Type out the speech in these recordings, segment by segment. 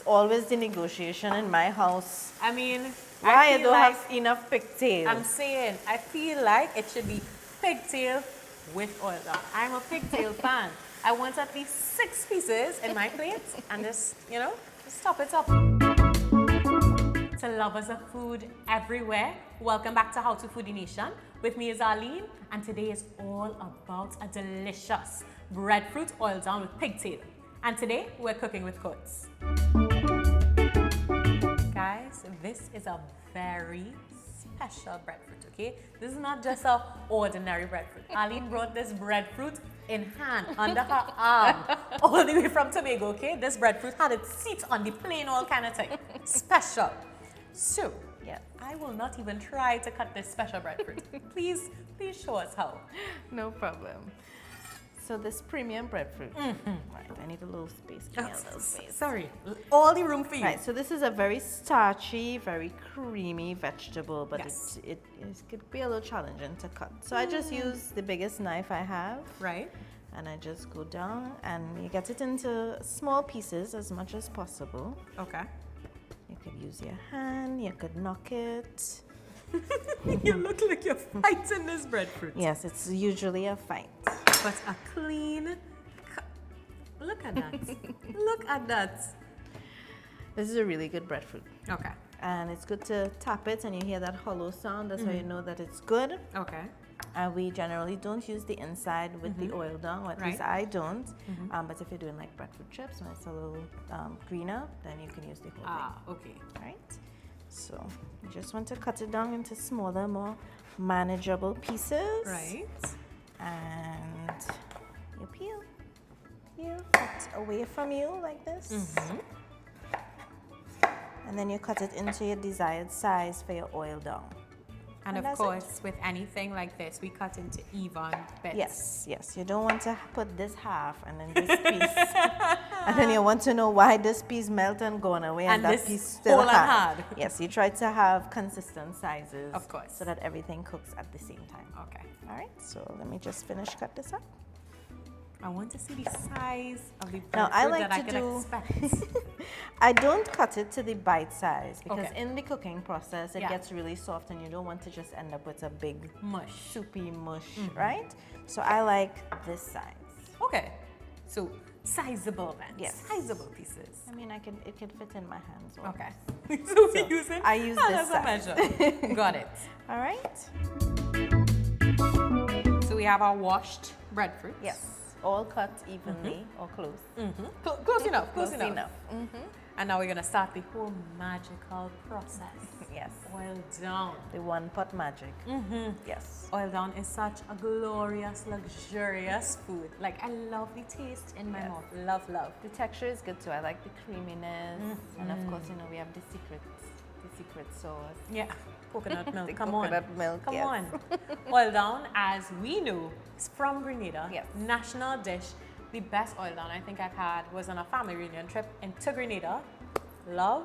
always the negotiation in my house. I mean, Why I feel don't like, have enough pigtails? I'm saying, I feel like it should be pigtail with oil down. I'm a pigtail fan. I want at least 6 pieces in my plate and just, you know, just top it up. To lovers of food everywhere, welcome back to How to Foodie Nation. With me is Arlene, and today is all about a delicious breadfruit oil down with pigtail. And today, we're cooking with coats. Guys, this is a very special breadfruit, okay? This is not just an ordinary breadfruit. Arlene brought this breadfruit in hand, under her arm, all the way from Tobago, okay? This breadfruit had its seat on the plane, all kind of thing. Special. So, Yeah. I will not even try to cut this special breadfruit. Please show us how. No problem. So this premium breadfruit. Right, I need a little space. Give me a little space. Sorry, all the room for you. Right, so this is a very starchy, very creamy vegetable, but Yes. it could be a little challenging to cut. So I just use the biggest knife I have. Right. And I just go down and you get it into small pieces as much as possible. Okay. You could use your hand, you could knock it. You look like you're fighting this breadfruit. Yes, it's usually a fight. But a clean look at that. Look at that. This is a really good breadfruit. Okay. And it's good to tap it and you hear that hollow sound. That's how you know that it's good. Okay. And we generally don't use the inside with the oil down, or at least I don't. But if you're doing like breadfruit chips, when it's a little greener, then you can use the whole thing. Okay. Right? So you just want to cut it down into smaller, more manageable pieces. Right. And you peel it away from you like this. And then you cut it into your desired size for your oil down. And of that's course, with anything like this, we cut into even bits. Yes. You don't want to put this half and then this piece. And then you want to know why this piece melt and gone away and that this piece still whole and hard. hard. Yes, you try to have consistent sizes. Of course. So that everything cooks at the same time. Okay. All right, so let me just finish cut this up. I want to see the size of the breadfruit Now I like that I to could do. expect. I don't cut it to the bite size because Okay. in the cooking process it Yeah. gets really soft and you don't want to just end up with a big Mush. soupy mush, right? So I like this size. Okay. So sizable then. Yes. Sizable pieces. I mean, it can fit in my hands. almost. Okay. So we use it I use as this a size. measure. Got it. All right. So we have our washed breadfruit. Yes. All cut evenly or close. Close enough. Close enough. enough. And now we're gonna start the whole magical process. Yes. Oil down. The one pot magic. Yes. Oil down is such a glorious, luxurious food. Like I love the taste in my mouth. Love. The texture is good too. I like the creaminess, and of course, we have the secret sauce. Yeah. Coconut milk. The Come coconut on. milk, Come yes. on. Oil down, as we know, is from Grenada. Yes. National dish. The best oil down I think I've had was on a family reunion trip into Grenada. Love.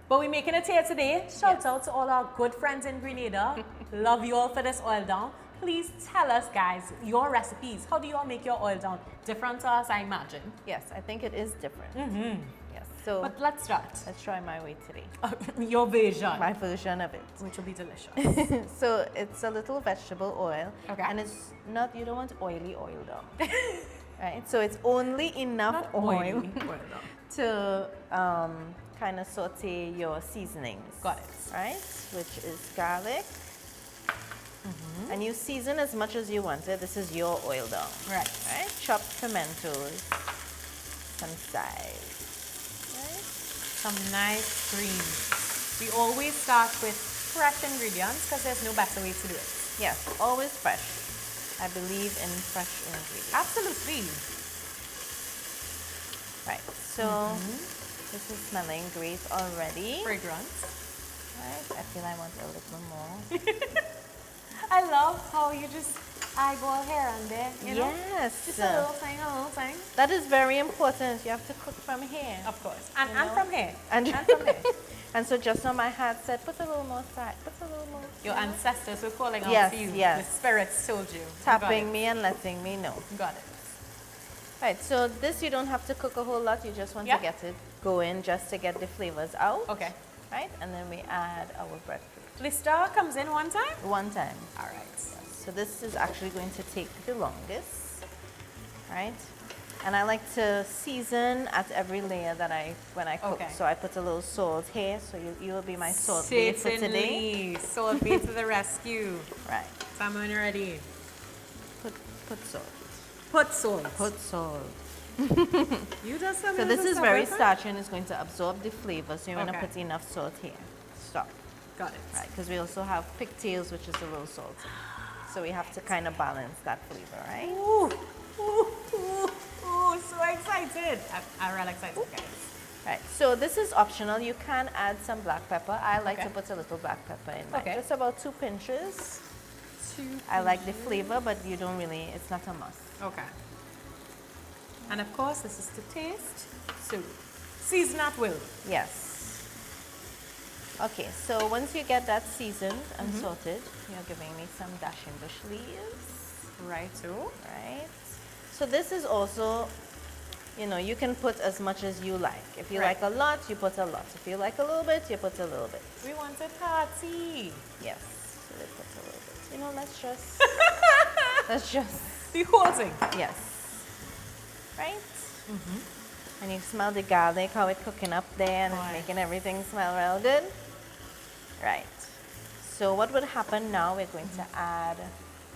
But we're making it here today. Shout out to all our good friends in Grenada. Love you all for this oil down. Please tell us, guys, your recipes. How do you all make your oil down? Different to us, I imagine. Yes, I think it is different. Yes. So But let's start. let's try my way today. Your version. My version of it. Which will be delicious. So it's a little vegetable oil. Okay. And it's not, you don't want oily oil down. Right? So it's only enough Not oil oily. Oil down. to kind of saute your seasonings. Got it. Right? Which is garlic. And you season as much as you want it. This is your oil down. Right. Right? Chopped pimentos. Some chive. Right? Some nice greens. We always start with fresh ingredients because there's no better way to do it. Yes, always fresh. I believe in fresh ingredients. Absolutely. Right, so this is smelling great already. Fragrance. Right, I feel I want a little more. I love how you just eyeball here and there, you know? Yes. Just a little thing, a little thing. That is very important. You have to cook from here. Of course. And know? from here. And- from here. And so just on my heart said, put a little more side, put a little more. Your ancestors were calling out Yes, to you. yes. The spirits told you. Tapping me and letting me know. Got it. Right, so this you don't have to cook a whole lot. You just want Yeah. to get it go in just to get the flavors out. Okay. Right? And then we add our breadfruit. Lister comes in one time? One time. All right. Yes. So this is actually going to take the longest. Right? And I like to season at every layer that when I cook. Okay. So I put a little salt here. So you will be my salt bae for today. Salt bae to the rescue. Right. Sam, when you're ready. Put salt. Put salt. Put salt. You just tell me So this is stop, very right? starchy and it's going to absorb the flavor. So you want to Okay. put enough salt here. Stop. Got it. Right, because we also have pigtails, which is a little salty. So we have to kind of balance that flavor, right? Ooh, ooh, ooh, ooh, so excited. I'm really excited, guys. Right, so this is optional. You can add some black pepper. I like Okay. to put a little black pepper in mine. Okay. Just about 2 pinches. I like the flavor, but you don't really, it's not a must. Okay. And of course, this is to taste. So, season at will. Yes. Okay, so once you get that seasoned and sorted, you're giving me some Dasheen bush leaves. Right, so. Right. So this is also, you know, you can put as much as you like. If you Right. like a lot, you put a lot. If you like a little bit, you put a little bit. We want a party. Yes. So they put a little bit. You know, let's just, The whole thing. yes. Right? And you smell the garlic, how it's cooking up there and it's Right. making everything smell real good. Right. So what would happen now, we're going to add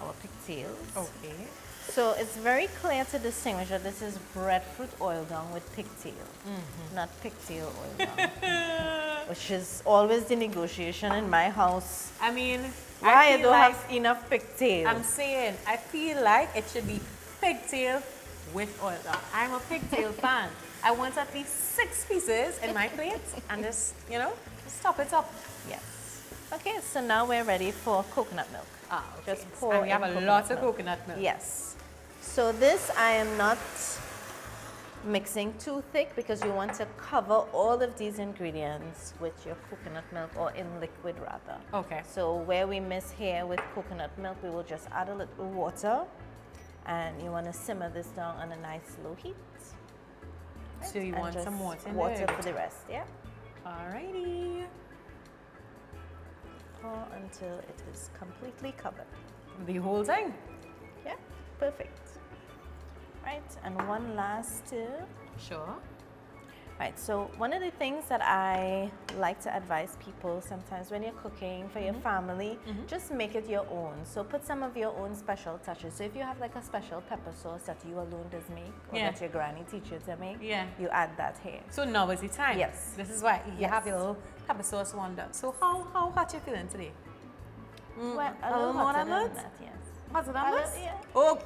our pigtails. Okay. So it's very clear to distinguish that this is breadfruit oil down with pigtail, not pigtail oil down, which is always the negotiation in my house. I mean, Why I feel don't like, have enough pigtail? I'm saying, I feel like it should be pigtail with oil down. I'm a pigtail fan. I want at least 6 pieces in my plate and just, you know, just top it up. Yes. Okay, so now we're ready for coconut milk. Ah, okay. Just pour And we have in a coconut lot of milk. coconut milk. Yes. So this I am not mixing too thick because you want to cover all of these ingredients with your coconut milk or in liquid rather. Okay. So where we miss here with coconut milk, we will just add a little water and you want to simmer this down on a nice low heat. So you And want just some water in water there? for the rest, yeah? Alrighty. Pour until it is completely covered. The whole thing. Yeah, perfect. Right, and one last tip. Sure. Right, so one of the things that I like to advise people sometimes when you're cooking for your family, just make it your own. So put some of your own special touches. So if you have like a special pepper sauce that you alone does make, or Yeah. that your granny teaches you to make, Yeah. you add that here. So now is the time. Yes. This is why you Yes. have your little pepper sauce wonder. So how hot you feeling today? Well, a little more hotter than that? yes. Hotter than A this? little, yeah. Oh,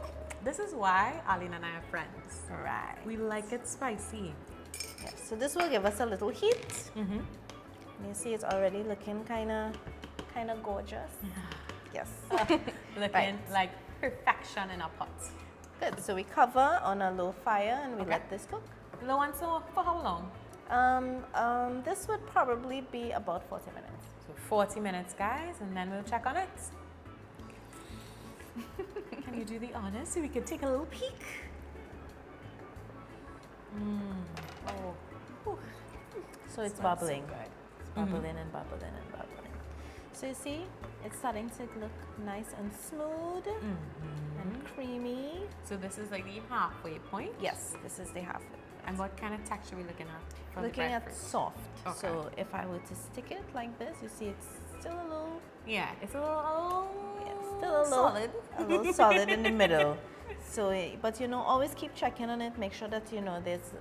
this is why Arlene and I are friends. Right. We like it spicy. Yes. So this will give us a little heat. You see it's already looking kind of gorgeous. Yes. Looking like perfection in a pot. Good. So we cover on a low fire and we Okay. let this cook. Low and so for how long? This would probably be about 40 minutes. So 40 minutes, guys, and then we'll check on it. Can you do the honors so we can take a little peek? Oh. Whew. So it's Smells so bubbling. good. It's bubbling and bubbling and bubbling. So you see, it's starting to look nice and smooth and creamy. So this is like the halfway point. Yes, this is the half. And what kind of texture are we looking at? For the Looking at breadfruit? soft. Okay. So if I were to stick it like this, you see it's still a little, Yeah, it's a little, still a little solid. a little solid in the middle. So, but you know, always keep checking on it. Make sure that you know there's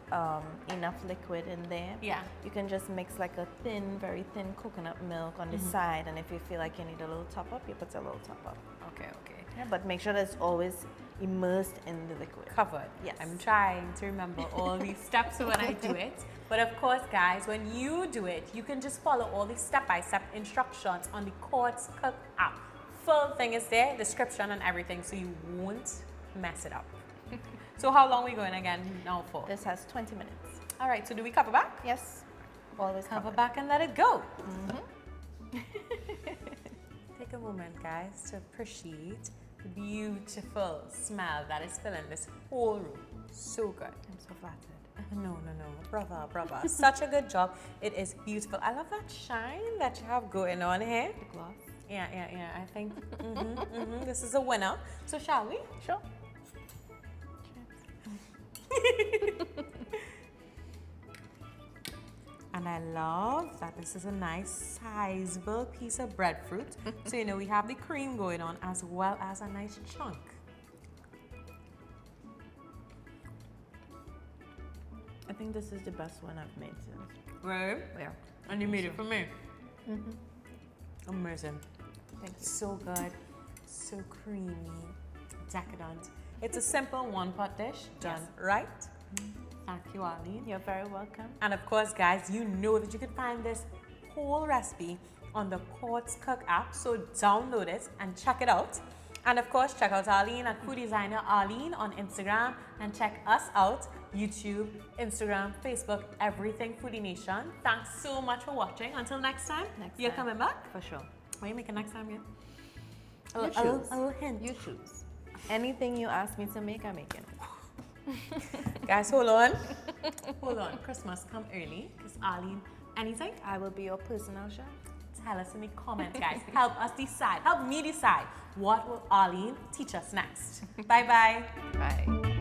enough liquid in there. Yeah. You can just mix like a thin, very thin coconut milk on the side, and if you feel like you need a little top up, you put a little top up. Okay, okay. Yeah, but make sure that it's always immersed in the liquid. Covered. Yes. I'm trying to remember all these steps when I do it. But of course, guys, when you do it, you can just follow all these step-by-step instructions on the Quartz Cook app. Full thing is there, description and everything, so you won't mess it up. So how long are we going again now for? This has 20 minutes. All right, so do we cover back? Yes. Always Cover covered. back and let it go. Take a moment, guys, to appreciate the beautiful smell that is filling this whole room. So good. I'm so flattered. No. Brother. Such a good job. It is beautiful. I love that shine that you have going on here. The gloss. Yeah. I think this is a winner. So shall we? Sure. And I love that this is a nice sizable piece of breadfruit. So, we have the cream going on as well as a nice chunk. I think this is the best one I've made since. Right? Yeah. And you made it for me. Amazing. Thank you. So good. So creamy. Decadent. It's a simple one-pot dish done right. Thank you, Arlene. You're very welcome. And of course, guys, you know that you can find this whole recipe on the Quartz Cook app. So download it and check it out. And of course, check out Arlene at Food Designer Arlene on Instagram. And check us out, YouTube, Instagram, Facebook, everything Foodie Nation. Thanks so much for watching. Until next time, you're coming back? For sure. What are you making next time, You A choose. little hint. You choose. Anything you ask me to make, I make it. Guys, hold on. Hold on. Christmas come early. Because Arlene, anything? I will be your personal chef. Tell us in the comments, guys. Help us decide. Help me decide. What will Arlene teach us next? Bye-bye. Bye.